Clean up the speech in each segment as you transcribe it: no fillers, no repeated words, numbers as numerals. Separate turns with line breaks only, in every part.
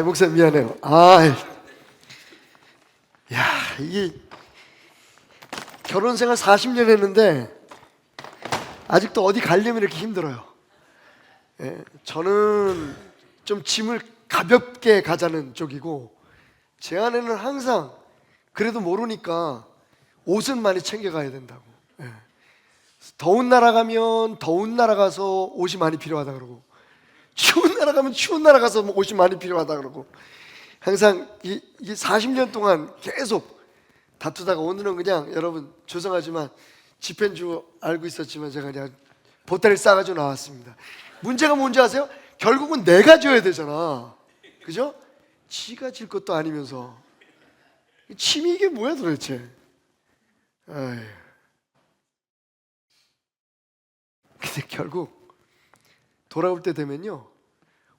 목사님 미안해요. 야, 이게 결혼 생활 40년 했는데 아직도 어디 가려면 이렇게 힘들어요. 저는 좀 짐을 가볍게 가자는 쪽이고, 제 아내는 항상 그래도 모르니까 옷은 많이 챙겨가야 된다고. 더운 나라 가면 더운 나라 가서 옷이 많이 필요하다 그러고, 추운 나라 가면 추운 나라 가서 옷이 많이 필요하다 그러고, 항상 이게 40년 동안 계속 다투다가 오늘은 그냥, 여러분 죄송하지만 집회인 줄 알고 있었지만 제가 그냥 보따리를 싸가지고 나왔습니다. 문제가 뭔지 아세요? 결국은 내가 져야 되잖아, 그죠? 지가 질 것도 아니면서 침이 이게 뭐야 도대체. 아휴. 근데 결국 돌아올 때 되면요,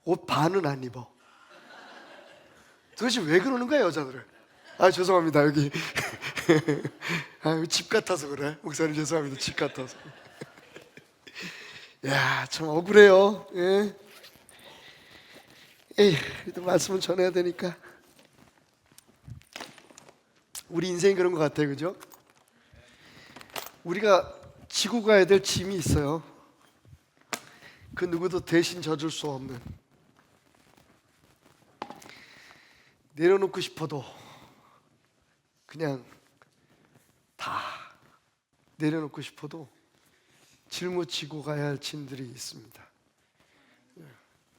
옷 반은 안 입어. 도대체 왜 그러는 거야 여자들은? 죄송합니다 여기. 집 같아서 그래. 목사님 죄송합니다. 집 같아서. 야, 참 억울해요. 예. 그래도 말씀은 전해야 되니까. 우리 인생이 그런 것 같아요, 그죠? 우리가 지고 가야 될 짐이 있어요. 그 누구도 대신 져줄 수 없는. 내려놓고 싶어도 그냥 다 내려놓고 싶어도 짊어지고 가야 할 짐들이 있습니다.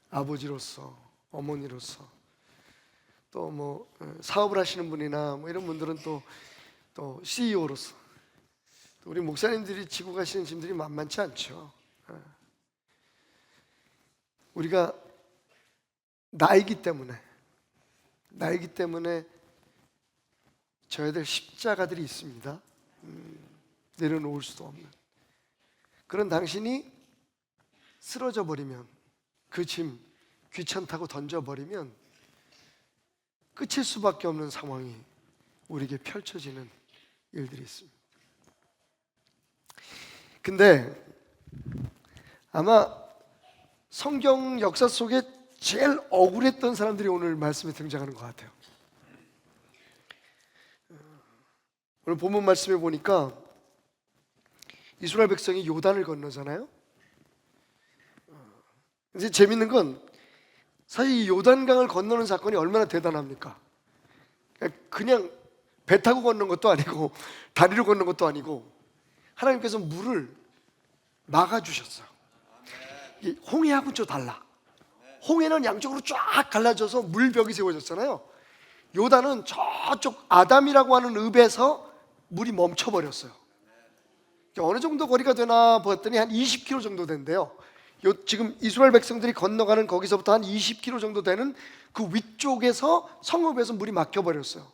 아버지로서, 어머니로서, 또 뭐 사업을 하시는 분이나 뭐 이런 분들은 또 CEO로서, 또 우리 목사님들이 지고 가시는 짐들이 만만치 않죠. 우리가 나이기 때문에 져야 될 십자가들이 있습니다. 내려놓을 수도 없는. 그런 당신이 쓰러져 버리면, 그 짐 귀찮다고 던져버리면 끝일 수밖에 없는 상황이 우리에게 펼쳐지는 일들이 있습니다. 근데 아마 성경 역사 속에 제일 억울했던 사람들이 오늘 말씀에 등장하는 것 같아요. 오늘 본문 말씀에 보니까 이스라엘 백성이 요단을 건너잖아요. 이제 재밌는 건, 사실 이 요단강을 건너는 사건이 얼마나 대단합니까? 그냥 배 타고 건넌 것도 아니고 다리로 건넌 것도 아니고, 하나님께서 물을 막아주셨어요. 홍해하고는 좀 달라. 홍해는 양쪽으로 쫙 갈라져서 물벽이 세워졌잖아요. 요단은 저쪽 아담이라고 하는 읍에서 물이 멈춰버렸어요. 어느 정도 거리가 되나 봤더니 한 20km 정도 된대요. 지금 이스라엘 백성들이 건너가는 거기서부터 한 20km 정도 되는 그 위쪽에서 성읍에서 물이 막혀버렸어요.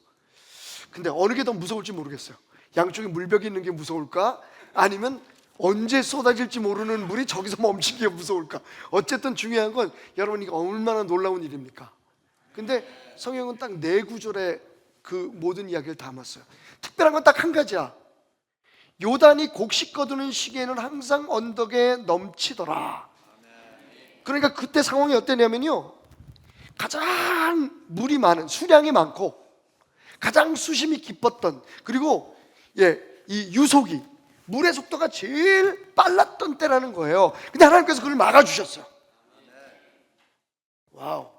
근데 어느 게 더 무서울지 모르겠어요. 양쪽에 물벽이 있는 게 무서울까? 아니면 언제 쏟아질지 모르는 물이 저기서 멈춘 게 무서울까? 어쨌든 중요한 건, 여러분 이게 얼마나 놀라운 일입니까? 근데 성경은 딱 4구절에 그 모든 이야기를 담았어요. 특별한 건 딱 한 가지야. 요단이 곡식 거두는 시기에는 항상 언덕에 넘치더라. 그러니까 그때 상황이 어땠냐면요, 가장 물이 많은, 수량이 많고 가장 수심이 깊었던, 그리고 이 유속이, 물의 속도가 제일 빨랐던 때라는 거예요. 근데 하나님께서 그걸 막아주셨어요. 와우.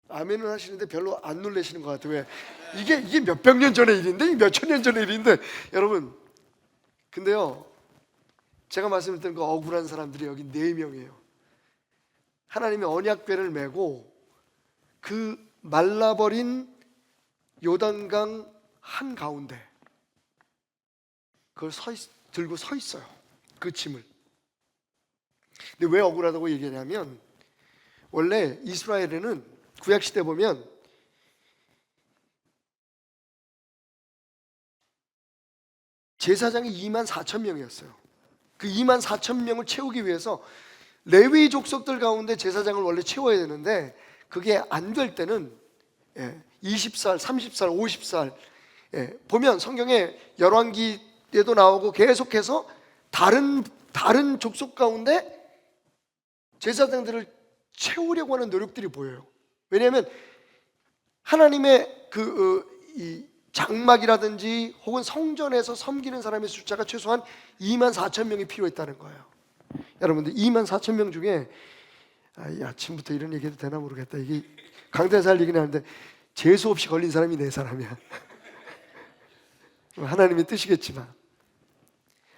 아멘을 하시는데 별로 안 놀라시는 것 같아요. 왜? 이게 몇백 년 전의 일인데, 몇천 년 전의 일인데. 여러분, 근데요, 제가 말씀드린 그 억울한 사람들이 여기 4명이에요. 하나님이 언약궤를 메고 그 말라버린 요단강 한가운데 그걸 들고 서 있어요, 그 짐을. 근데 왜 억울하다고 얘기하냐면, 원래 이스라엘에는 구약시대 보면 제사장이 24,000명이었어요. 그 24,000명을 채우기 위해서 레위 족속들 가운데 제사장을 원래 채워야 되는데, 그게 안 될 때는 20살, 30살, 50살, 보면 성경에 열왕기에도 나오고 계속해서 다른 족속 가운데 제사장들을 채우려고 하는 노력들이 보여요. 왜냐하면 하나님의 이 장막이라든지 혹은 성전에서 섬기는 사람의 숫자가 최소한 2만 4천 명이 필요했다는 거예요. 여러분들 2만 4천 명 중에 아침부터 이런 얘기해도 되나 모르겠다. 이게 강단에서 할 얘기는 하는데 재수 없이 걸린 사람이 4사람이야. 하나님의 뜻이겠지만,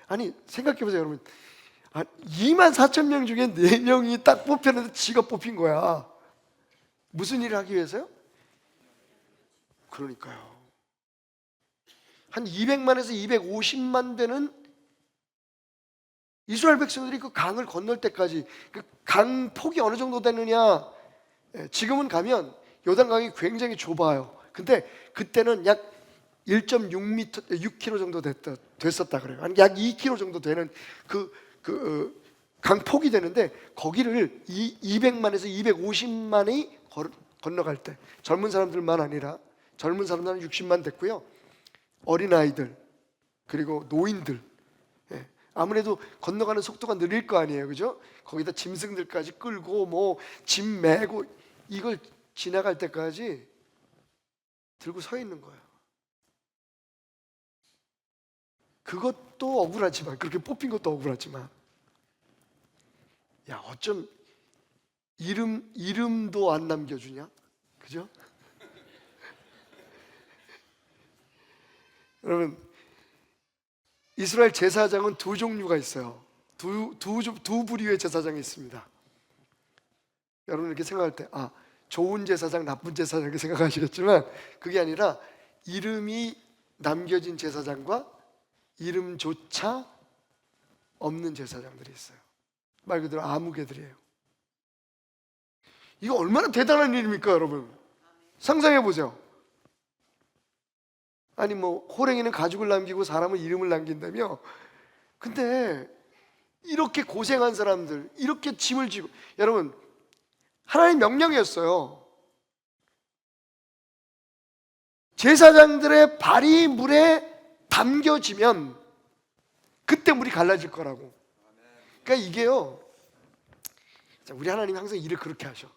아니 생각해보세요 여러분. 2만 4천 명 중에 4명이 딱 뽑혔는데 지가 뽑힌 거야. 무슨 일을 하기 위해서요? 그러니까요. 한 200만에서 250만 되는 이스라엘 백성들이 그 강을 건널 때까지, 그 강 폭이 어느 정도 되느냐, 지금은 가면 요단강이 굉장히 좁아요. 근데 그때는 약 1.6m, 6km 정도 됐었다 그래요. 약 2km 정도 되는 강폭이 되는데, 거기를 200만에서 250만이 건너갈 때, 젊은 사람들만 아니라, 젊은 사람들은 60만 됐고요, 어린아이들 그리고 노인들, 아무래도 건너가는 속도가 느릴 거 아니에요, 그죠? 거기다 짐승들까지 끌고 뭐 짐 메고 이걸 지나갈 때까지 들고 서 있는 거예요. 그것도 억울하지만, 그렇게 뽑힌 것도 억울하지만, 야 어쩜 이름도 안 남겨주냐, 그죠? 여러분, 이스라엘 제사장은 두 종류가 있어요. 두 부류의 제사장이 있습니다. 여러분 이렇게 생각할 때 좋은 제사장, 나쁜 제사장 이렇게 생각하시겠지만, 그게 아니라 이름이 남겨진 제사장과 이름조차 없는 제사장들이 있어요. 말 그대로 아무개들이에요. 이거 얼마나 대단한 일입니까 여러분? 상상해 보세요. 아니 뭐 호랭이는 가죽을 남기고 사람은 이름을 남긴다며. 근데 이렇게 고생한 사람들, 이렇게 짐을 지고, 여러분 하나님 명령이었어요. 제사장들의 발이 물에 담겨지면 그때 물이 갈라질 거라고. 그러니까 이게요, 우리 하나님이 항상 일을 그렇게 하셔.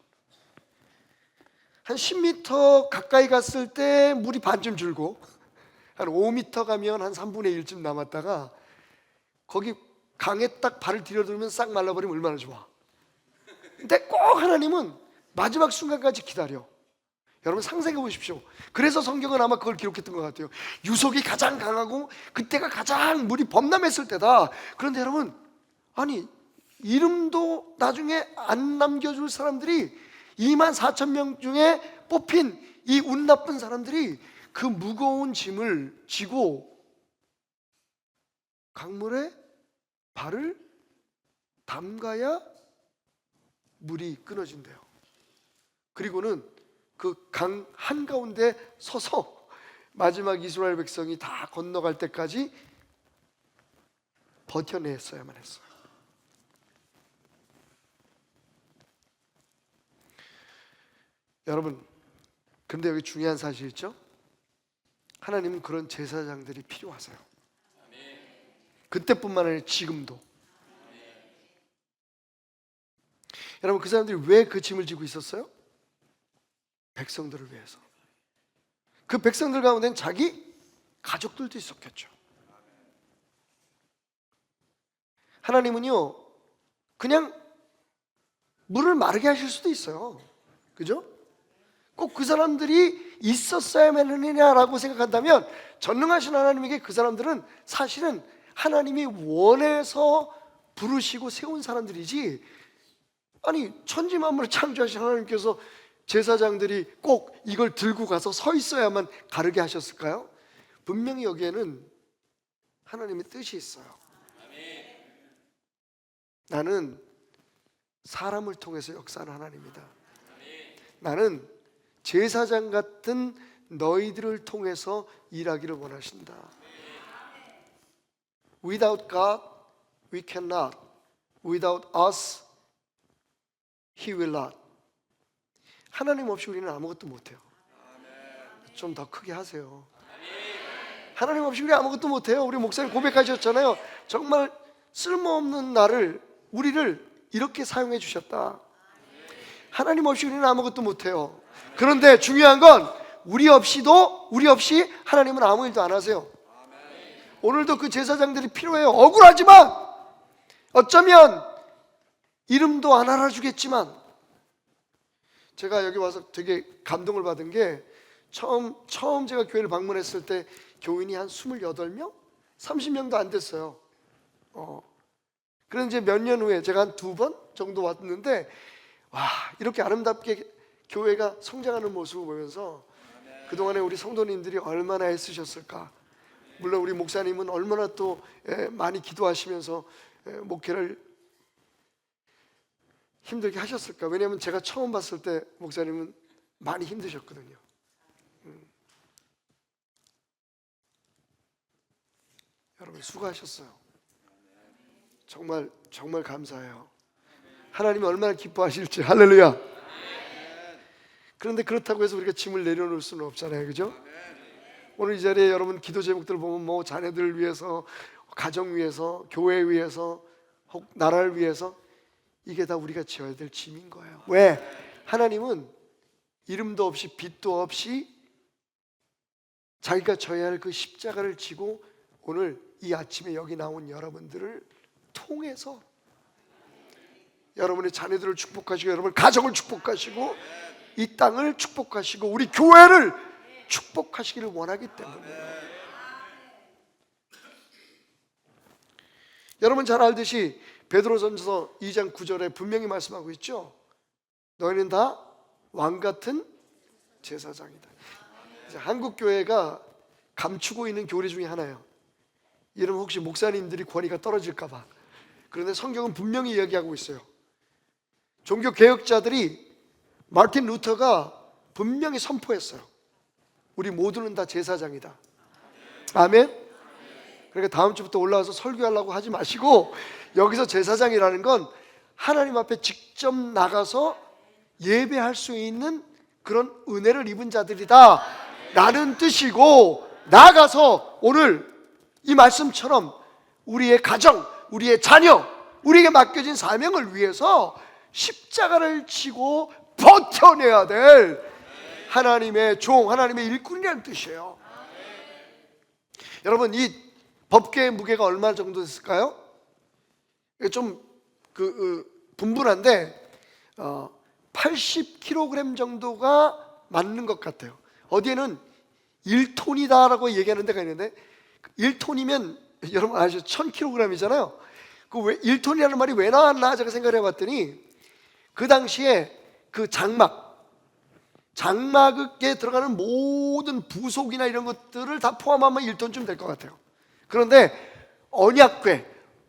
한 10m 가까이 갔을 때 물이 반쯤 줄고, 한 5m 가면 한 3분의 1쯤 남았다가 거기 강에 딱 발을 디뎌두면 싹 말라버리면 얼마나 좋아. 근데 꼭 하나님은 마지막 순간까지 기다려. 여러분 상상해 보십시오. 그래서 성경은 아마 그걸 기록했던 것 같아요. 유속이 가장 강하고 그때가 가장 물이 범람했을 때다. 그런데 여러분, 아니 이름도 나중에 안 남겨줄 사람들이 2만 4천 명 중에 뽑힌 이 운 나쁜 사람들이 그 무거운 짐을 지고 강물에 발을 담가야 물이 끊어진대요. 그리고는 그 강 한가운데 서서 마지막 이스라엘 백성이 다 건너갈 때까지 버텨냈어야만 했어요. 여러분, 근데 여기 중요한 사실 있죠? 하나님은 그런 제사장들이 필요하세요. 그때뿐만 아니라 지금도. 여러분, 그 사람들이 왜 그 짐을 지고 있었어요? 백성들을 위해서. 그 백성들 가운데는 자기 가족들도 있었겠죠. 하나님은요, 그냥 물을 마르게 하실 수도 있어요. 그죠? 꼭 그 사람들이 있었어야만 하느냐라고 생각한다면, 전능하신 하나님에게 그 사람들은 사실은 하나님이 원해서 부르시고 세운 사람들이지, 아니 천지만물을 창조하신 하나님께서 제사장들이 꼭 이걸 들고 가서 서 있어야만 가르게 하셨을까요? 분명히 여기에는 하나님의 뜻이 있어요. 나는 사람을 통해서 역사하는 하나님이다. 나는 제사장 같은 너희들을 통해서 일하기를 원하신다. Without God, we cannot. Without us, He will not. 하나님 없이 우리는 아무것도 못해요. 좀 더 크게 하세요. 하나님 없이 우리 아무것도 못해요. 우리 목사님 고백하셨잖아요. 정말 쓸모없는 나를, 우리를 이렇게 사용해 주셨다. 하나님 없이 우리는 아무것도 못해요. 그런데 중요한 건 우리 없이 하나님은 아무 일도 안 하세요. 오늘도 그 제사장들이 필요해요. 억울하지만 어쩌면 이름도 안 알아주겠지만, 제가 여기 와서 되게 감동을 받은 게 처음 제가 교회를 방문했을 때 교인이 한 28명? 30명도 안 됐어요. 그런데 이제 몇 년 후에 제가 한 2번 정도 왔는데, 와, 이렇게 아름답게 교회가 성장하는 모습을 보면서 그동안에 우리 성도님들이 얼마나 애쓰셨을까. 물론 우리 목사님은 얼마나 또 많이 기도하시면서 목회를 힘들게 하셨을까. 왜냐하면 제가 처음 봤을 때 목사님은 많이 힘드셨거든요. 여러분 수고하셨어요. 정말 감사해요. 하나님이 얼마나 기뻐하실지. 할렐루야. 그런데 그렇다고 해서 우리가 짐을 내려놓을 수는 없잖아요, 그죠? 오늘 이 자리에 여러분 기도 제목들 보면 뭐 자녀들을 위해서, 가정 위해서, 교회 위해서, 혹 나라를 위해서, 이게 다 우리가 지어야 될 짐인 거예요. 왜? 하나님은 이름도 없이 빛도 없이 자기가 져야 할 그 십자가를 지고 오늘 이 아침에 여기 나온 여러분들을 통해서 여러분의 자녀들을 축복하시고, 여러분 가정을 축복하시고, 이 땅을 축복하시고, 우리 교회를 축복하시기를 원하기 때문에. 여러분 잘 알듯이 베드로전서 2장 9절에 분명히 말씀하고 있죠. 너희는 다 왕같은 제사장이다. 한국 교회가 감추고 있는 교리 중에 하나예요. 이러면 혹시 목사님들이 권위가 떨어질까 봐. 그런데 성경은 분명히 이야기하고 있어요. 종교 개혁자들이, 마틴 루터가 분명히 선포했어요. 우리 모두는 다 제사장이다. 아멘. 그러니까 다음 주부터 올라와서 설교하려고 하지 마시고, 여기서 제사장이라는 건 하나님 앞에 직접 나가서 예배할 수 있는 그런 은혜를 입은 자들이다 라는 뜻이고, 나아가서 오늘 이 말씀처럼 우리의 가정, 우리의 자녀, 우리에게 맡겨진 사명을 위해서 십자가를 지고 버텨내야 될 하나님의 종, 하나님의 일꾼이라는 뜻이에요. 여러분, 이 법궤의 무게가 얼마 정도 됐을까요? 좀 분분한데 80kg 정도가 맞는 것 같아요. 어디에는 1톤이다라고 얘기하는 데가 있는데, 1톤이면 여러분 아시죠? 1000kg이잖아요. 그 1톤이라는 말이 왜 나왔나 제가 생각을 해봤더니, 그 당시에 그 장막에 들어가는 모든 부속이나 이런 것들을 다 포함하면 1톤쯤 될 것 같아요. 그런데 언약궤,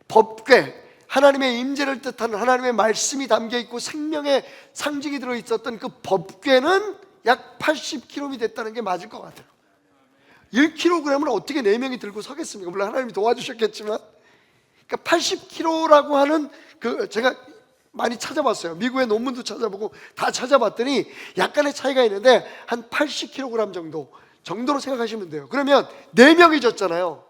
법궤, 하나님의 임재를 뜻하는 하나님의 말씀이 담겨있고 생명의 상징이 들어있었던 그 법궤는 약 80kg이 됐다는 게 맞을 것 같아요. 1kg을 어떻게 4명이 들고 서겠습니까? 물론 하나님이 도와주셨겠지만, 그러니까 80kg라고 하는 제가 많이 찾아봤어요. 미국의 논문도 찾아보고 다 찾아봤더니 약간의 차이가 있는데 한 80kg 정도로 생각하시면 돼요. 그러면 4명이 졌잖아요.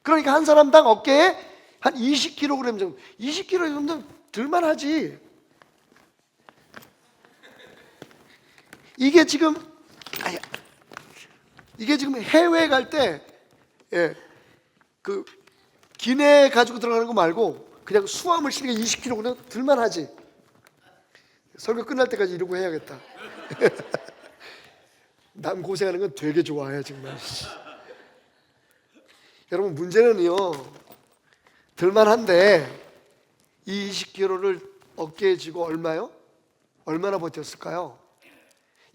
그러니까 한 사람당 어깨에 한 20kg 정도, 20kg 정도 들만하지. 이게 지금 해외에 갈 때, 그 기내 가지고 들어가는 거 말고 그냥 수화물 실으니까 20kg 들만하지. 설교 끝날 때까지 이러고 해야겠다. 남 고생하는 건 되게 좋아해 정말. 여러분 문제는요, 들만한데 이 20kg를 어깨에 지고 얼마나 버텼을까요?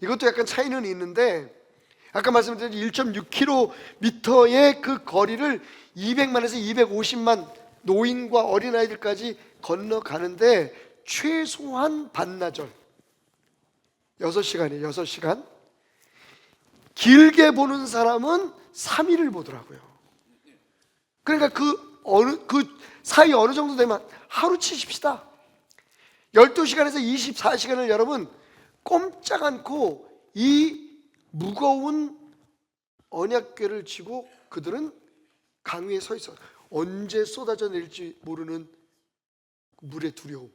이것도 약간 차이는 있는데, 아까 말씀드린 1.6km의 그 거리를 200만에서 250만 노인과 어린아이들까지 건너가는데 최소한 반나절, 6시간이에요. 6시간. 길게 보는 사람은 3일을 보더라고요. 그러니까 그 사이 어느 정도 되면 하루 치십시다. 12시간에서 24시간을 여러분 꼼짝 않고 이 무거운 언약궤를 쥐고 그들은 강 위에 서 있어요. 언제 쏟아져 내릴지 모르는 물의 두려움,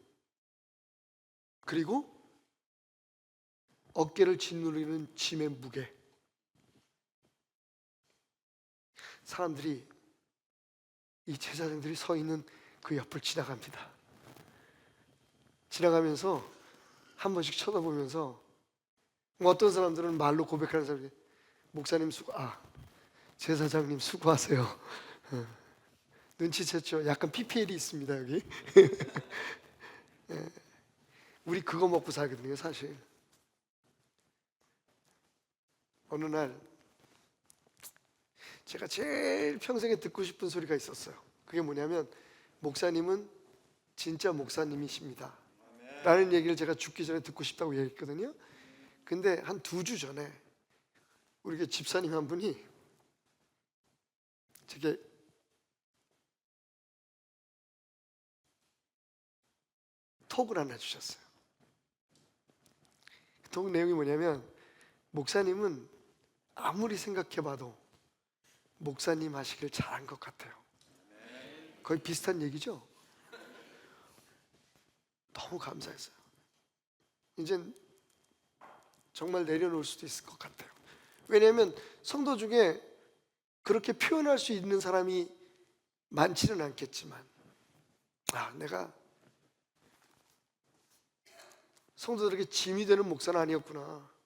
그리고 어깨를 짓누르는 짐의 무게. 사람들이, 이 제사장들이 서 있는 그 옆을 지나갑니다. 지나가면서 한 번씩 쳐다보면서, 어떤 사람들은 말로 고백하는 사람들이, 목사님 제사장님 수고하세요. 눈치챘죠? 약간 PPL이 있습니다 여기. 우리 그거 먹고 살거든요 사실. 어느 날 제가 제일 평생에 듣고 싶은 소리가 있었어요. 그게 뭐냐면, 목사님은 진짜 목사님이십니다 라는 얘기를 제가 죽기 전에 듣고 싶다고 얘기했거든요. 근데 한 2주 전에 우리 집사님 한 분이 제게 톡을 하나 주셨어요. 톡 내용이 뭐냐면, 목사님은 아무리 생각해봐도 목사님 하시길 잘한 것 같아요. 거의 비슷한 얘기죠? 너무 감사했어요. 이젠 정말 내려놓을 수도 있을 것 같아요. 왜냐하면 성도 중에 그렇게 표현할 수 있는 사람이 많지는 않겠지만, 내가 성도들에게 짐이 되는 목사는 아니었구나,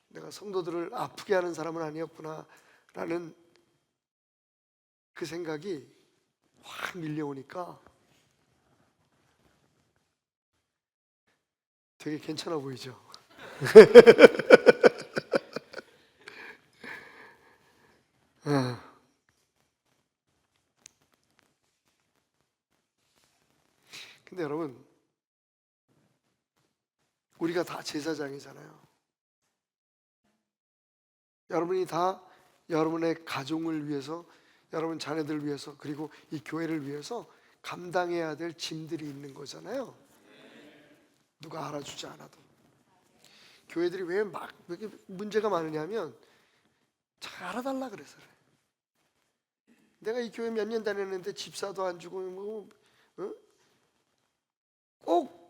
내가 성도들을 아프게 하는 사람은 아니었구나 라는 그 생각이 확 밀려오니까 되게 괜찮아 보이죠? 근데 여러분, 우리가 다 제사장이잖아요. 여러분이 다 여러분의 가정을 위해서, 여러분 자녀들을 위해서, 그리고 이 교회를 위해서 감당해야 될 짐들이 있는 거잖아요. 누가 알아주지 않아도. 교회들이 왜 이렇게 문제가 많으냐면, 잘 알아달라 그래서 그래. 내가 이 교회 몇 년 다녔는데 집사도 안 주고 꼭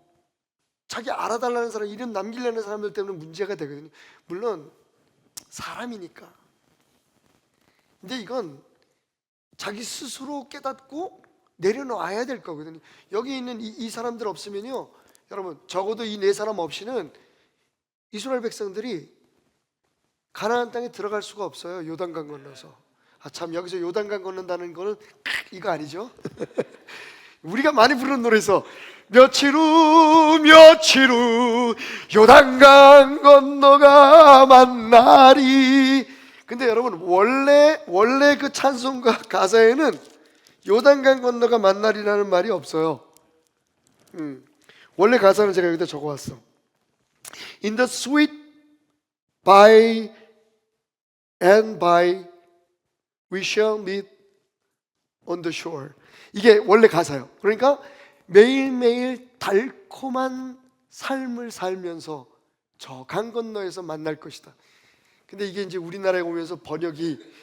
자기 알아달라는 사람, 이름 남기려는 사람들 때문에 문제가 되거든요. 물론 사람이니까. 근데 이건 자기 스스로 깨닫고 내려놓아야 될 거거든요. 여기 있는 이 사람들 없으면요, 여러분, 적어도 이 4사람 없이는 이스라엘 백성들이 가나안 땅에 들어갈 수가 없어요. 요단강 건너서. 참, 여기서 요단강 건넌다는 거는 이거 아니죠? 우리가 많이 부르는 노래에서 며칠 후 요단강 건너가 만나리. 근데 여러분, 원래 그 찬송가 가사에는 요단강 건너가 만나리라는 말이 없어요. 원래 가사는 제가 여기다 적어왔어. In the sweet by and by we shall meet on the shore. 이게 원래 가사예요. 그러니까 매일매일 달콤한 삶을 살면서 저 강 건너에서 만날 것이다. 근데 이게 이제 우리나라에 오면서 번역이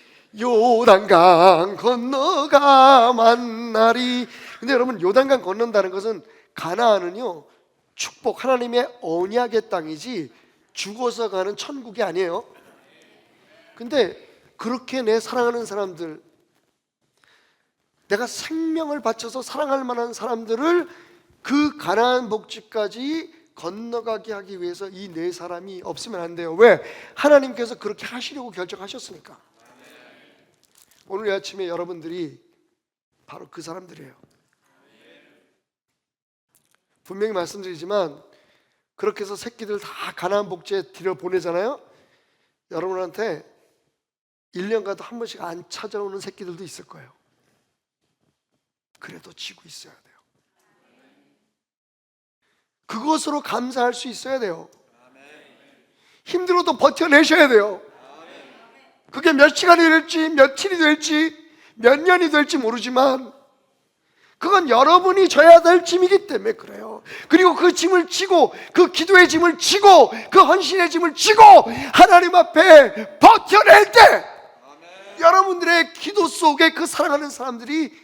요단강 건너가 만나리. 근데 여러분, 요단강 건넌다는 것은, 가나안은요 축복, 하나님의 언약의 땅이지 죽어서 가는 천국이 아니에요. 근데 그렇게 내 사랑하는 사람들, 내가 생명을 바쳐서 사랑할 만한 사람들을 그 가나안 복지까지 건너가게 하기 위해서 이 4사람이 없으면 안 돼요. 왜? 하나님께서 그렇게 하시려고 결정하셨으니까. 오늘 아침에 여러분들이 바로 그 사람들이에요. 분명히 말씀드리지만, 그렇게 해서 새끼들 다 가나안 복지에 들여보내잖아요. 여러분한테 1년 가도 한 번씩 안 찾아오는 새끼들도 있을 거예요. 그래도 지고 있어야 돼요. 그것으로 감사할 수 있어야 돼요. 힘들어도 버텨내셔야 돼요. 그게 몇 시간이 될지, 며칠이 될지, 몇 년이 될지 모르지만 그건 여러분이 져야 될 짐이기 때문에 그래요. 그리고 그 짐을 지고, 그 기도의 짐을 지고, 그 헌신의 짐을 지고 하나님 앞에 버텨낼 때, 여러분들의 기도 속에 그 사랑하는 사람들이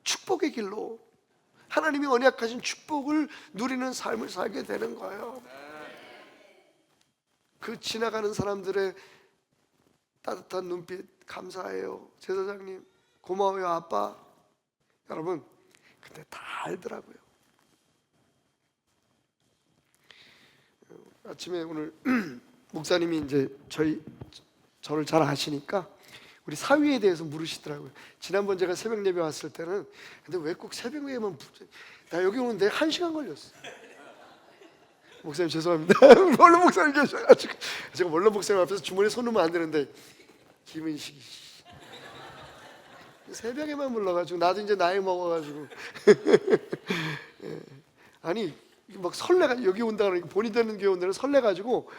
축복의 길로, 하나님이 언약하신 축복을 누리는 삶을 살게 되는 거예요. 그 지나가는 사람들의 따뜻한 눈빛 감사해요. 제사장님 고마워요. 아빠. 여러분 근데 다 알더라고요. 아침에 오늘 목사님이 이제 저를 잘 아시니까 우리 사위에 대해서 물으시더라고요. 지난번 제가 새벽 예배 왔을 때는 근데 왜 꼭 새벽 예배만 나 여기 오는데 1시간 걸렸어. 목사님 죄송합니다. 원로 목사님 계셔가지고 제가 원로 목사님 앞에서 주머니에 손 넣으면 안 되는데 김은식이 새벽에만 불러가지고 나도 이제 나이 먹어가지고 아니 막 설레가 여기 온다 그러니까 본이 되는 교회 온다는 설레가지고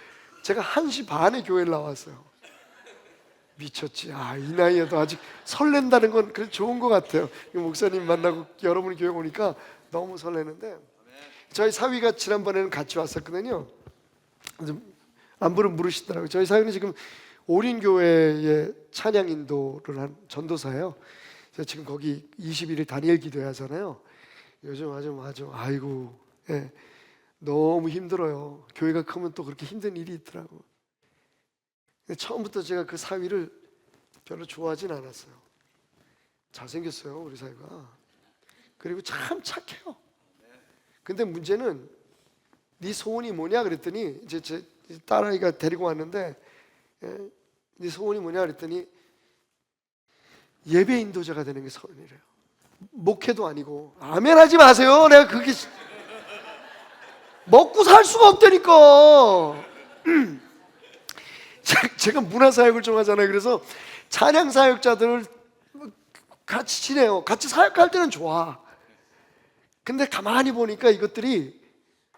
제가 1시 반에 교회를 나왔어요. 미쳤지. 이 나이에도 아직 설렌다는 건 그래도 좋은 것 같아요. 목사님 만나고 여러분이 교회 오니까 너무 설레는데 저희 사위가 지난번에는 같이 왔었거든요. 안부를 물으시더라고요. 저희 사위는 지금 오린교회의 찬양 인도를 한 전도사예요. 제가 지금 거기 21일 단일 기도회 하잖아요. 요즘 아주 아이고 너무 힘들어요. 교회가 크면 또 그렇게 힘든 일이 있더라고. 근데 처음부터 제가 그 사위를 별로 좋아하진 않았어요. 잘생겼어요 우리 사위가. 그리고 참 착해요. 근데 문제는 네 소원이 뭐냐 그랬더니 이제 제 딸아이가 데리고 왔는데 네 소원이 뭐냐 그랬더니 예배 인도자가 되는 게 소원이래요. 목회도 아니고. 아멘 하지 마세요. 내가 그게 먹고 살 수가 없다니까. 제가 문화사역을 좀 하잖아요. 그래서 찬양사역자들을 같이 지내요. 같이 사역할 때는 좋아. 근데 가만히 보니까 이것들이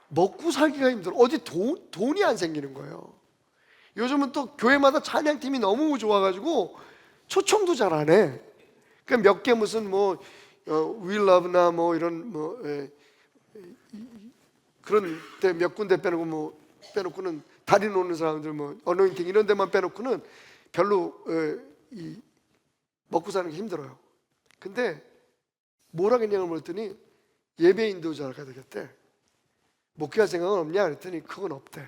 먹고 살기가 힘들어. 어디 돈이 안 생기는 거예요. 요즘은 또 교회마다 찬양팀이 너무 좋아가지고 초청도 잘 안 해. 그러니까 몇 개 무슨 We Love나 이런 그런 데 몇 군데 빼놓고 빼놓고는 다리 놓는 사람들 어노인팅 이런 데만 빼놓고는 별로 먹고 사는 게 힘들어요. 근데 뭘 하겠냐고 물었더니 예배 인도자가 되겠대. 목회할 생각은 없냐 그랬더니 그건 없대.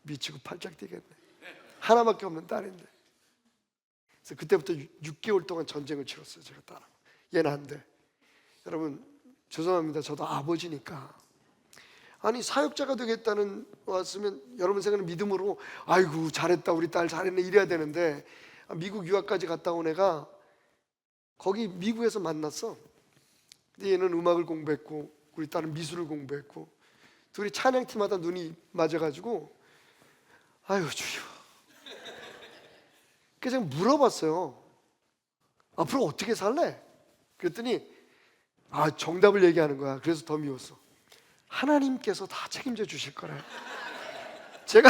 미치고 팔짝 뛰겠네. 하나밖에 없는 딸인데. 그래서 그때부터 6개월 동안 전쟁을 치렀어요. 제가 딸하고. 얘는 안 돼. 여러분 죄송합니다. 저도 아버지니까. 아니 사역자가 되겠다는 왔으면 여러분 생각은 믿음으로 아이고 잘했다 우리 딸 잘했네 이래야 되는데 미국 유학까지 갔다 온 애가 거기 미국에서 만났어. 근데 얘는 음악을 공부했고 우리 딸은 미술을 공부했고 둘이 찬양팀마다 눈이 맞아가지고 아유 주여. 그래서 제가 물어봤어요. 앞으로 어떻게 살래? 그랬더니 정답을 얘기하는 거야. 그래서 더 미웠어. 하나님께서 다 책임져 주실 거래. 제가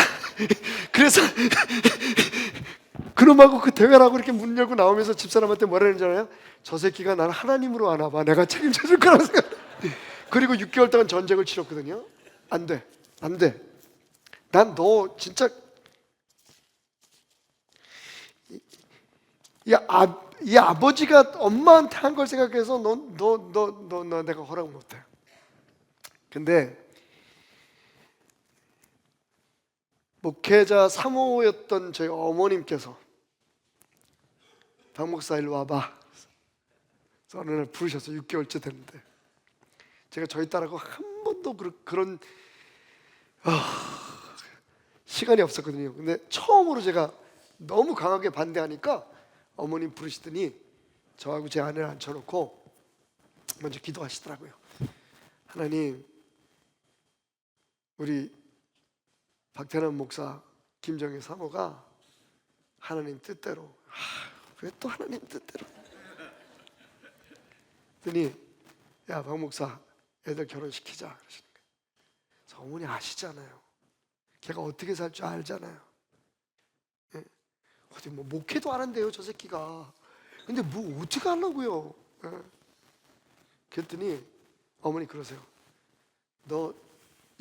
그래서 그놈하고 그 대회라고 이렇게 문 열고 나오면서 집사람한테 뭐라 했는지 알아요? 저 새끼가 나를 하나님으로 아나 봐. 내가 책임져 줄 거라고 생각. 그리고 6개월 동안 전쟁을 치렀거든요. 안 돼. 난 너 진짜 이 아버지가 엄마한테 한 걸 생각해서 너 내가 허락 못 해. 근데 목회자 3호였던 저희 어머님께서 박 목사 일로 와봐. 그래서 어느 날 부르셨어요. 6개월째 됐는데 제가 저희 딸하고 한 번도 그런 시간이 없었거든요. 근데 처음으로 제가 너무 강하게 반대하니까 어머님 부르시더니 저하고 제 아내를 앉혀놓고 먼저 기도하시더라고요. 하나님 우리 박태남 목사 김정희 사모가 하나님 뜻대로 왜 또 하나님 뜻대로 그랬더니 야 박 목사 애들 결혼시키자 그러시는 거예요. 그래서 어머니 아시잖아요. 걔가 어떻게 살 줄 알잖아요. 예? 어디 목회도 안 한대요 저 새끼가. 근데 어떻게 하려고요. 예? 그랬더니 어머니 그러세요. 너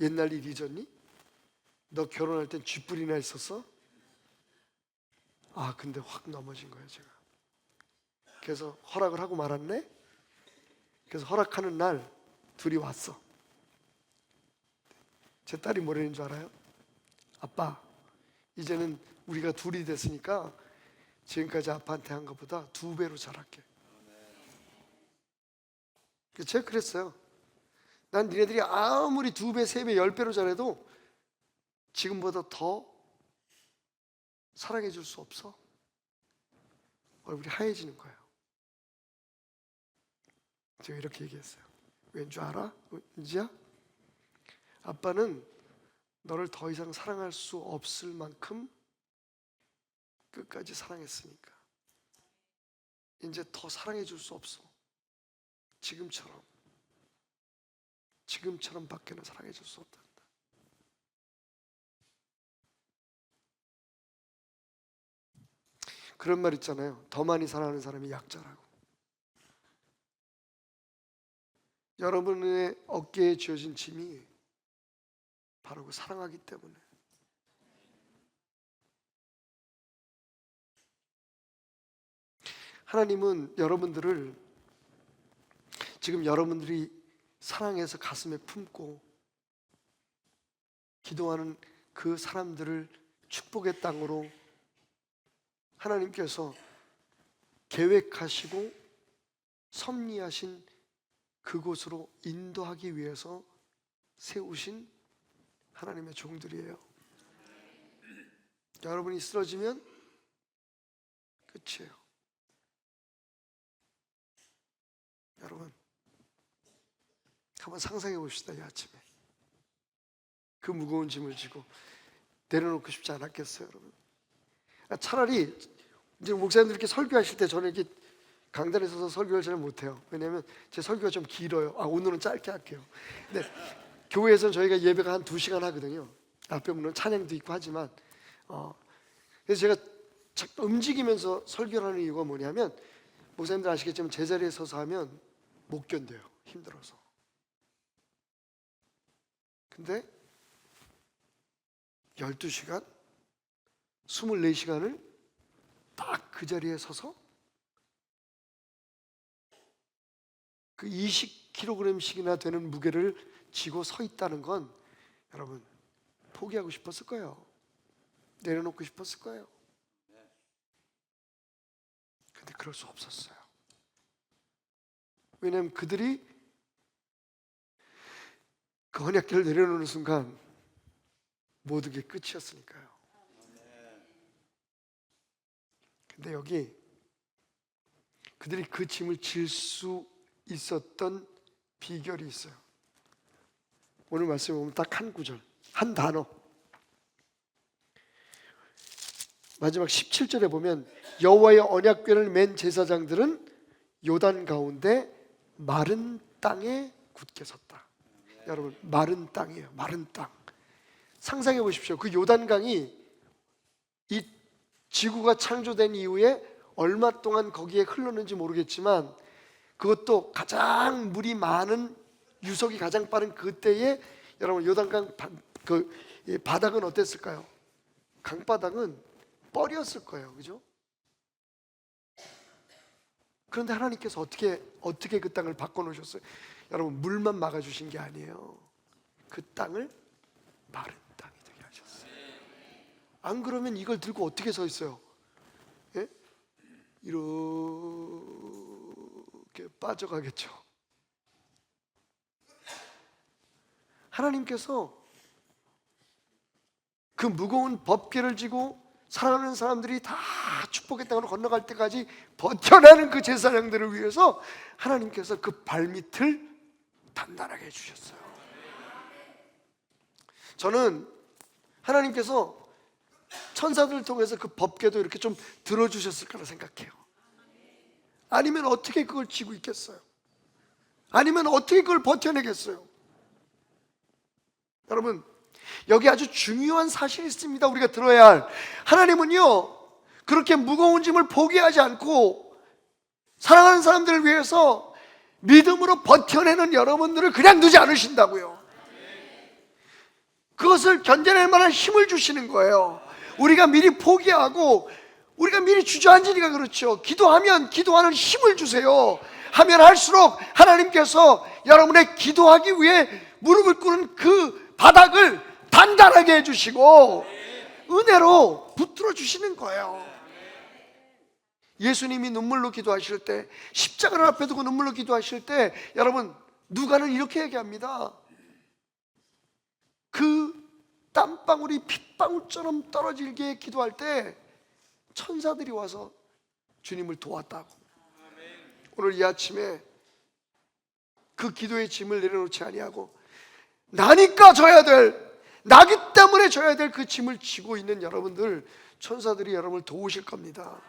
옛날 일 잊었니? 너 결혼할 땐 쥐뿔이나 있었어? 근데 확 넘어진 거예요 제가. 그래서 허락을 하고 말았네. 그래서 허락하는 날 둘이 왔어. 제 딸이 뭐라는 줄 알아요? 아빠, 이제는 우리가 둘이 됐으니까 지금까지 아빠한테 한 것보다 2배로 잘할게. 제가 그랬어요. 난 니네들이 아무리 2배, 3배, 10배로 잘해도 지금보다 더 사랑해 줄 수 없어. 얼굴이 하얘지는 거예요. 제가 이렇게 얘기했어요. 왠 줄 알아? 은지야? 아빠는 너를 더 이상 사랑할 수 없을 만큼 끝까지 사랑했으니까 이제 더 사랑해 줄 수 없어. 지금처럼 밖에는 사랑해 줄 수 없단다. 그런 말 있잖아요. 더 많이 사랑하는 사람이 약자라고. 여러분의 어깨에 쥐어진 짐이 바로 그 사랑하기 때문에. 하나님은 여러분들을 지금 여러분들이 사랑해서 가슴에 품고 기도하는 그 사람들을 축복의 땅으로 하나님께서 계획하시고 섭리하신 그곳으로 인도하기 위해서 세우신 하나님의 종들이에요. 여러분이 쓰러지면 끝이에요. 여러분, 한번 상상해 봅시다. 이 아침에 그 무거운 짐을 지고 내려놓고 싶지 않았겠어요, 여러분? 차라리 이제 목사님들 이렇게 설교하실 때 저는 이렇게 강단에 서서 설교를 잘 못해요. 왜냐하면 제 설교가 좀 길어요. 오늘은 짧게 할게요. 근데 교회에서는 저희가 예배가 한 2시간 하거든요. 앞에 물론 찬양도 있고 하지만 그래서 제가 움직이면서 설교를 하는 이유가 뭐냐면 목사님들 아시겠지만 제자리에 서서 하면 못 견뎌요. 힘들어서. 근데 12시간 24시간을 딱 그 자리에 서서 그 20kg씩이나 되는 무게를 지고 서 있다는 건 여러분 포기하고 싶었을 거예요. 내려놓고 싶었을 거예요. 근데 그럴 수 없었어요. 왜냐하면 그들이 그 언약궤를 내려놓는 순간 모든 게 끝이었으니까요. 근데 여기 그들이 그 짐을 질 수 있었던 비결이 있어요. 오늘 말씀에 보면 딱 한 구절, 한 단어. 마지막 17절에 보면 여호와의 언약궤를 맨 제사장들은 요단 가운데 마른 땅에 굳게 섰다. 여러분, 마른 땅이에요. 마른 땅. 상상해 보십시오. 그 요단강이 이 지구가 창조된 이후에 얼마 동안 거기에 흘렀는지 모르겠지만 그것도 가장 물이 많은 유속이 가장 빠른 그때에 여러분 요단강 그 바닥은 어땠을까요? 강바닥은 뻘이었을 거예요. 그죠? 그런데 하나님께서 어떻게 그 땅을 바꿔놓으셨어요? 여러분, 물만 막아주신 게 아니에요. 그 땅을 마른 땅이 되게 하셨어요. 안 그러면 이걸 들고 어떻게 서 있어요? 예? 이렇게 빠져가겠죠. 하나님께서 그 무거운 법궤를 지고 사랑하는 사람들이 다 축복의 땅으로 건너갈 때까지 버텨내는 그 제사장들을 위해서 하나님께서 그 발밑을 단단하게 해주셨어요. 저는 하나님께서 천사들을 통해서 그 법궤도 이렇게 좀 들어주셨을 거라 생각해요. 아니면 어떻게 그걸 지고 있겠어요? 아니면 어떻게 그걸 버텨내겠어요? 여러분, 여기 아주 중요한 사실이 있습니다. 우리가 들어야 할. 하나님은요 그렇게 무거운 짐을 포기하지 않고 사랑하는 사람들을 위해서 믿음으로 버텨내는 여러분들을 그냥 두지 않으신다고요. 그것을 견뎌낼 만한 힘을 주시는 거예요. 우리가 미리 포기하고 우리가 미리 주저앉으니까 그렇죠. 기도하면 기도하는 힘을 주세요. 하면 할수록 하나님께서 여러분의 기도하기 위해 무릎을 꿇는 그 바닥을 단단하게 해주시고 은혜로 붙들어 주시는 거예요. 예수님이 눈물로 기도하실 때, 십자가를 앞에 두고 눈물로 기도하실 때, 여러분 누가는 이렇게 얘기합니다. 그 땀방울이 핏방울처럼 떨어지게 기도할 때 천사들이 와서 주님을 도왔다고. 오늘 이 아침에 그 기도의 짐을 내려놓지 아니하고 나니까 져야 될, 나기 때문에 져야 될 그 짐을 지고 있는 여러분들, 천사들이 여러분을 도우실 겁니다.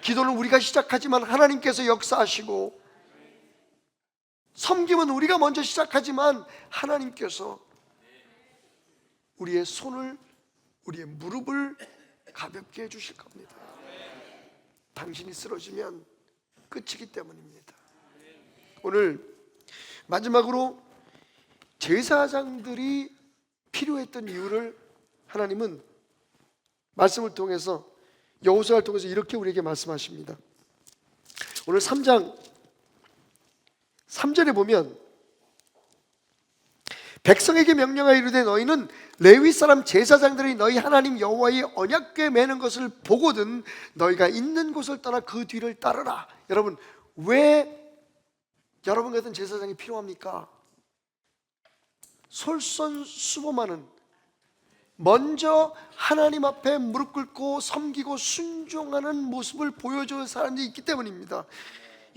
기도는 우리가 시작하지만 하나님께서 역사하시고, 섬김은 우리가 먼저 시작하지만 하나님께서 우리의 손을, 우리의 무릎을 가볍게 해주실 겁니다. 당신이 쓰러지면 끝이기 때문입니다. 오늘 마지막으로 제사장들이 필요했던 이유를 하나님은 말씀을 통해서, 여호수아를 통해서 이렇게 우리에게 말씀하십니다. 오늘 3장 3절에 보면 백성에게 명령하여 이르되 너희는 레위 사람 제사장들이 너희 하나님 여호와의 언약궤 매는 것을 보거든 너희가 있는 곳을 떠나 그 뒤를 따르라. 여러분, 왜 여러분 같은 제사장이 필요합니까? 솔선수범하는, 먼저 하나님 앞에 무릎 꿇고 섬기고 순종하는 모습을 보여줄 사람들이 있기 때문입니다.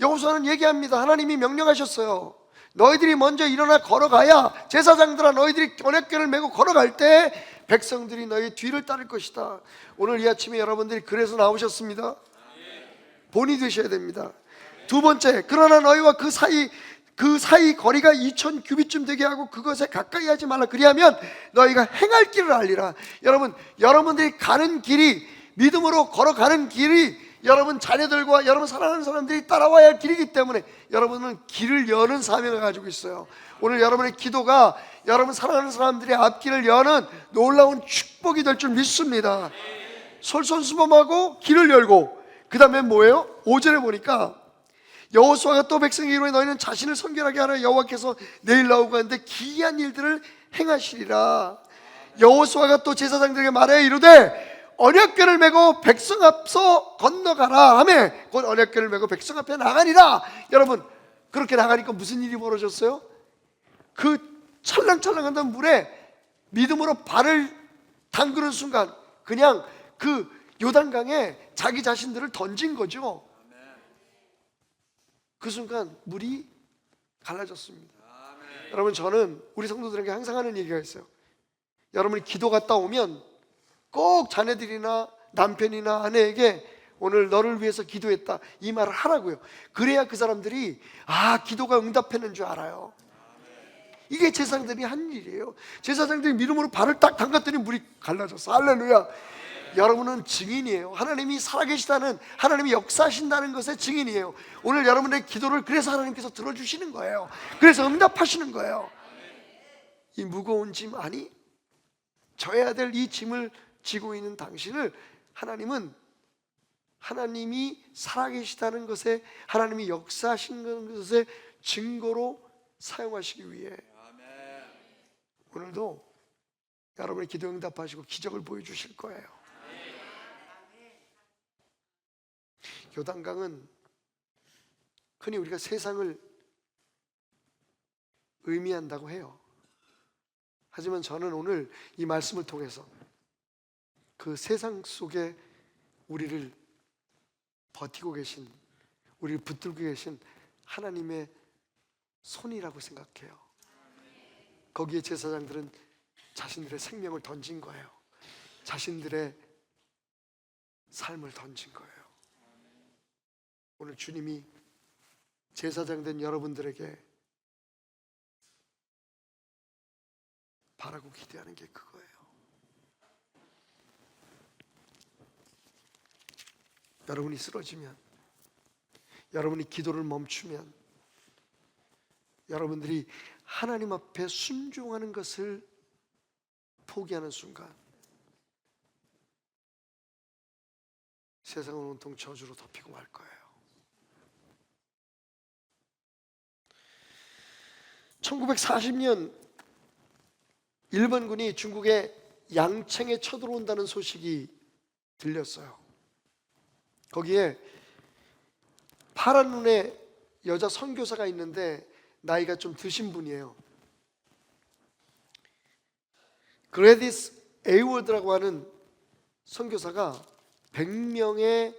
여호수아는 얘기합니다. 하나님이 명령하셨어요. 너희들이 먼저 일어나 걸어가야, 제사장들아 너희들이 언약궤를 메고 걸어갈 때 백성들이 너희 뒤를 따를 것이다. 오늘 이 아침에 여러분들이 그래서 나오셨습니다. 본이 되셔야 됩니다. 두 번째, 그러나 너희와 그 사이 거리가 2000 규빗쯤 되게 하고 그것에 가까이 하지 말라. 그리하면 너희가 행할 길을 알리라. 여러분, 여러분들이 가는 길이, 믿음으로 걸어가는 길이 여러분 자녀들과 여러분 사랑하는 사람들이 따라와야 할 길이기 때문에 여러분은 길을 여는 사명을 가지고 있어요. 오늘 여러분의 기도가 여러분 사랑하는 사람들의 앞길을 여는 놀라운 축복이 될 줄 믿습니다. 솔선수범하고 길을 열고, 그 다음에 뭐예요? 5절에 보니까 여호수아가 또 백성에게 이르되 너희는 자신을 선결하게 하라. 여호와께서 내일 나오고 하는데 기이한 일들을 행하시리라. 여호수아가 또 제사장들에게 말해 이르되 언약궤를 메고 백성 앞서 건너가라 하며 곧 언약궤를 메고 백성 앞에 나가니라. 여러분, 그렇게 나가니까 무슨 일이 벌어졌어요? 그 찰랑찰랑하던 물에 믿음으로 발을 담그는 순간 그냥 그 요단강에 자기 자신들을 던진 거죠. 그 순간 물이 갈라졌습니다. 여러분, 저는 우리 성도들에게 항상 하는 얘기가 있어요. 여러분이 기도 갔다 오면 꼭 자녀들이나 남편이나 아내에게 오늘 너를 위해서 기도했다 이 말을 하라고요. 그래야 그 사람들이 기도가 응답했는 줄 알아요. 이게 제사장들이 한 일이에요. 제사장들이 믿음으로 발을 딱 담갔더니 물이 갈라졌어. 할렐루야. 여러분은 증인이에요. 하나님이 살아계시다는, 하나님이 역사하신다는 것의 증인이에요. 오늘 여러분의 기도를 그래서 하나님께서 들어주시는 거예요. 그래서 응답하시는 거예요. 이 무거운 짐, 아니 져야 될 이 짐을 지고 있는 당신을 하나님은, 하나님이 살아계시다는 것에, 하나님이 역사하신 것의 증거로 사용하시기 위해 오늘도 여러분의 기도 응답하시고 기적을 보여주실 거예요. 요단강은 흔히 우리가 세상을 의미한다고 해요. 하지만 저는 오늘 이 말씀을 통해서 그 세상 속에 우리를 버티고 계신, 우리를 붙들고 계신 하나님의 손이라고 생각해요. 거기에 제사장들은 자신들의 생명을 던진 거예요. 자신들의 삶을 던진 거예요. 오늘 주님이 제사장 된 여러분들에게 바라고 기대하는 게 그거예요. 여러분이 쓰러지면, 여러분이 기도를 멈추면, 여러분들이 하나님 앞에 순종하는 것을 포기하는 순간 세상은 온통 저주로 덮이고 말 거예요. 1940년 일본군이 중국의 양첵에 쳐들어온다는 소식이 들렸어요. 거기에 파란 눈의 여자 선교사가 있는데 나이가 좀 드신 분이에요. 그레디스 에이워드라고 하는 선교사가 100명의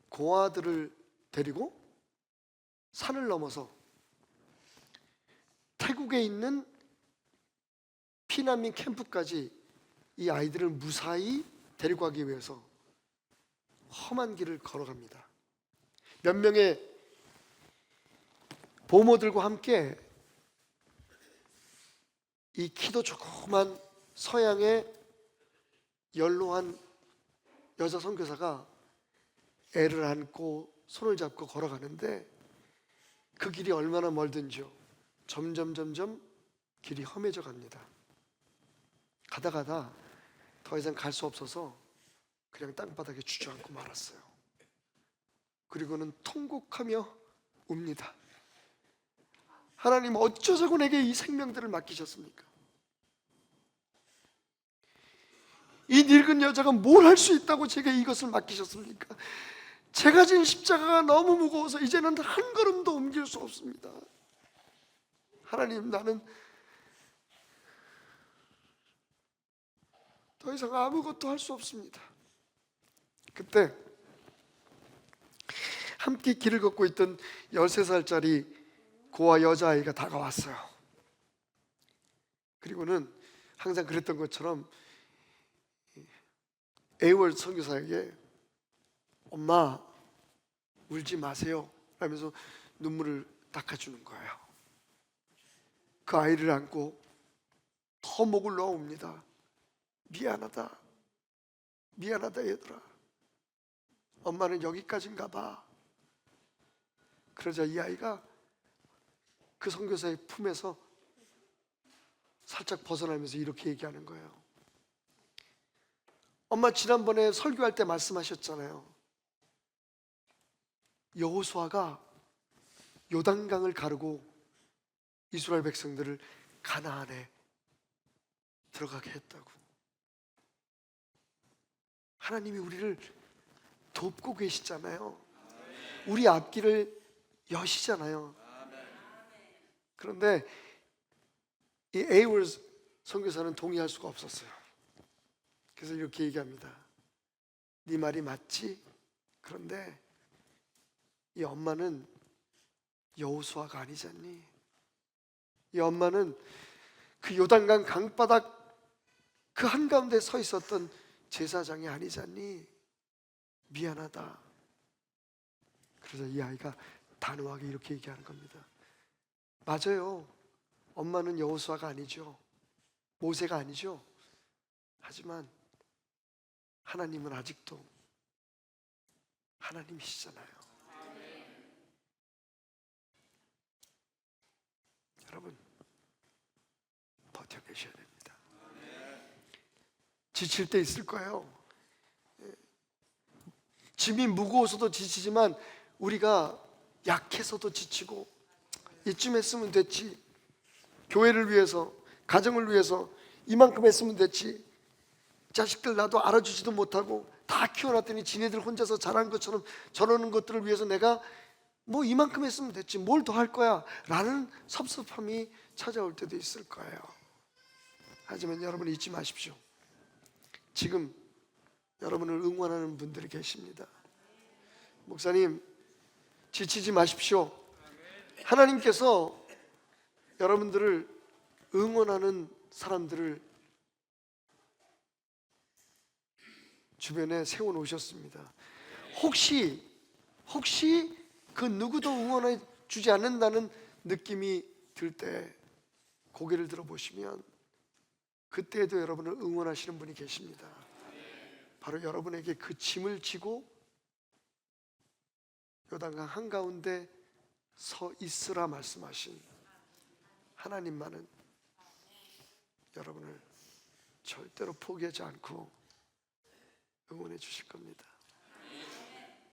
고아들을 데리고 산을 넘어서 태국에 있는 피난민 캠프까지 이 아이들을 무사히 데리고 가기 위해서 험한 길을 걸어갑니다. 몇 명의 보모들과 함께 이 키도 조그만 서양의 연로한 여자 선교사가 애를 안고 손을 잡고 걸어가는데 그 길이 얼마나 멀든지요. 점점 길이 험해져 갑니다. 가다 더 이상 갈 수 없어서 그냥 땅바닥에 주저앉고 말았어요. 그리고는 통곡하며 웁니다. 하나님, 어쩌자고 내게 이 생명들을 맡기셨습니까? 이 늙은 여자가 뭘 할 수 있다고 제게 이것을 맡기셨습니까? 제가 진 십자가가 너무 무거워서 이제는 한 걸음도 옮길 수 없습니다. 하나님, 나는 더 이상 아무것도 할 수 없습니다. 그때 함께 길을 걷고 있던 13살짜리 고아 여자아이가 다가왔어요. 그리고는 항상 그랬던 것처럼 에이월 선교사에게 엄마 울지 마세요 하면서 눈물을 닦아주는 거예요. 그 아이를 안고 더 목을 놓아옵니다. 미안하다 얘들아, 엄마는 여기까지인가 봐. 그러자 이 아이가 그 선교사의 품에서 살짝 벗어나면서 이렇게 얘기하는 거예요. 엄마, 지난번에 설교할 때 말씀하셨잖아요. 여호수아가 요단강을 가르고 이스라엘 백성들을 가나안에 들어가게 했다고. 하나님이 우리를 돕고 계시잖아요. 우리 앞길을 여시잖아요. 그런데 이 에이월 선교사는 동의할 수가 없었어요. 그래서 이렇게 얘기합니다. 네 말이 맞지? 그런데 이 엄마는 여호수아가 아니잖니? 이 엄마는 그 요단강 강바닥 그 한가운데 서 있었던 제사장이 아니잖니? 미안하다. 그래서 이 아이가 단호하게 이렇게 얘기하는 겁니다. 맞아요. 엄마는 여호수아가 아니죠. 모세가 아니죠. 하지만 하나님은 아직도 하나님이시잖아요. 여러분, 버텨 계셔야 됩니다. 지칠 때 있을 거예요. 짐이 무거워서도 지치지만 우리가 약해서도 지치고, 이쯤 했으면 됐지, 교회를 위해서, 가정을 위해서 이만큼 했으면 됐지, 자식들 나도 알아주지도 못하고 다 키워놨더니 지네들 혼자서 잘한 것처럼 저러는 것들을 위해서 내가 뭐 이만큼 했으면 됐지, 뭘 더 할 거야 라는 섭섭함이 찾아올 때도 있을 거예요. 하지만 여러분 잊지 마십시오. 지금 여러분을 응원하는 분들이 계십니다. 목사님, 지치지 마십시오. 하나님께서 여러분들을 응원하는 사람들을 주변에 세워놓으셨습니다. 혹시 그 누구도 응원해 주지 않는다는 느낌이 들 때 고개를 들어보시면 그때에도 여러분을 응원하시는 분이 계십니다. 바로 여러분에게 그 짐을 지고 요단강 한가운데 서 있으라 말씀하신 하나님만은 여러분을 절대로 포기하지 않고 응원해 주실 겁니다.